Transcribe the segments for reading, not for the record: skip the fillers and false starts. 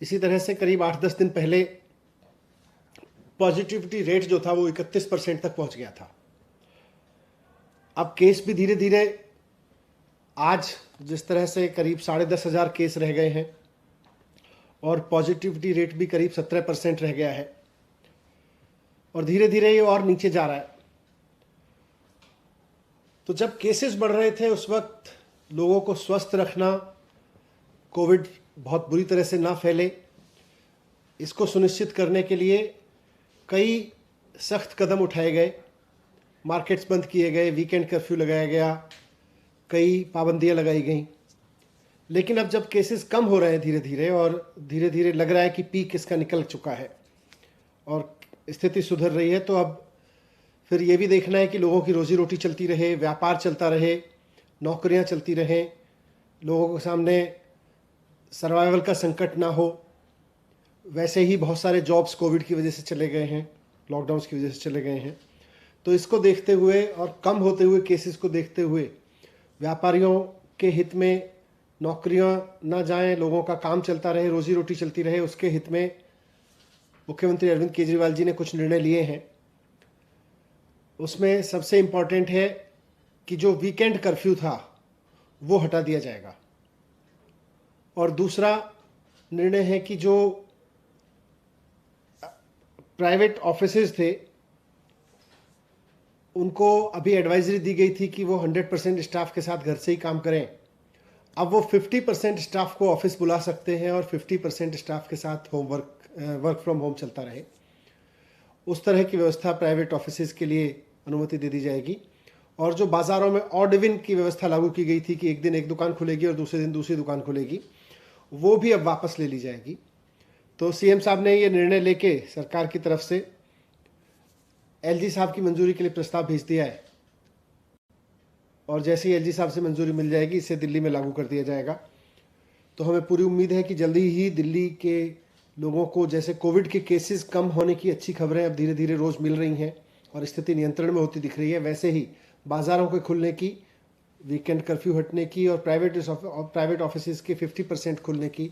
इसी तरह से करीब 8-10 दिन पहले पॉजिटिविटी रेट जो था वो 31% तक पहुंच गया था। अब केस भी धीरे धीरे आज जिस तरह से करीब 10,500 केस रह गए हैं और पॉजिटिविटी रेट भी करीब 17% रह गया है और धीरे धीरे ये और नीचे जा रहा है। तो जब केसेस बढ़ रहे थे उस वक्त लोगों को स्वस्थ रखना, कोविड बहुत बुरी तरह से ना फैले, इसको सुनिश्चित करने के लिए कई सख्त कदम उठाए गए। मार्केट्स बंद किए गए, वीकेंड कर्फ्यू लगाया गया, कई पाबंदियां लगाई गई। लेकिन अब जब केसेस कम हो रहे हैं धीरे धीरे और धीरे धीरे लग रहा है कि पीक इसका निकल चुका है और स्थिति सुधर रही है, तो अब फिर ये भी देखना है कि लोगों की रोजी रोटी चलती रहे, व्यापार चलता रहे, नौकरियां चलती रहें, लोगों के सामने सर्वाइवल का संकट ना हो। वैसे ही बहुत सारे जॉब्स कोविड की वजह से चले गए हैं, लॉकडाउन्स की वजह से चले गए हैं। तो इसको देखते हुए और कम होते हुए केसेस को देखते हुए व्यापारियों के हित में नौकरियां ना जाएं, लोगों का काम चलता रहे, रोजी रोटी चलती रहे, उसके हित में मुख्यमंत्री अरविंद केजरीवाल जी ने कुछ निर्णय लिए हैं। उसमें सबसे इम्पॉर्टेंट है कि जो वीकेंड कर्फ्यू था वो हटा दिया जाएगा और दूसरा निर्णय है कि जो प्राइवेट ऑफिसेज थे उनको अभी एडवाइजरी दी गई थी कि वो 100% स्टाफ के साथ घर से ही काम करें। अब वो 50% स्टाफ को ऑफिस बुला सकते हैं और 50% स्टाफ के साथ वर्क फ्रॉम होम चलता रहे। उस तरह की व्यवस्था प्राइवेट ऑफिसेज के लिए अनुमति दे दी जाएगी। और जो बाज़ारों में ऑड इवन की व्यवस्था लागू की गई थी कि एक दिन एक दुकान खुलेगी और दूसरे दिन दूसरी दुकान खुलेगी, वो भी अब वापस ले ली जाएगी। तो सीएम साहब ने ये निर्णय लेके सरकार की तरफ से एलजी साहब की मंजूरी के लिए प्रस्ताव भेज दिया है और जैसे ही एलजी साहब से मंजूरी मिल जाएगी इसे दिल्ली में लागू कर दिया जाएगा। तो हमें पूरी उम्मीद है कि जल्दी ही दिल्ली के लोगों को, जैसे कोविड के केसेस कम होने की अच्छी खबरें अब धीरे धीरे रोज़ मिल रही हैं और स्थिति नियंत्रण में होती दिख रही है, वैसे ही बाज़ारों के खुलने की, वीकेंड कर्फ्यू हटने की और प्राइवेट ऑफिसेज के 50% खुलने की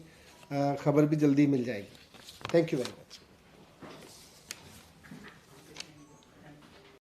खबर भी जल्दी मिल जाएगी। Thank you very much.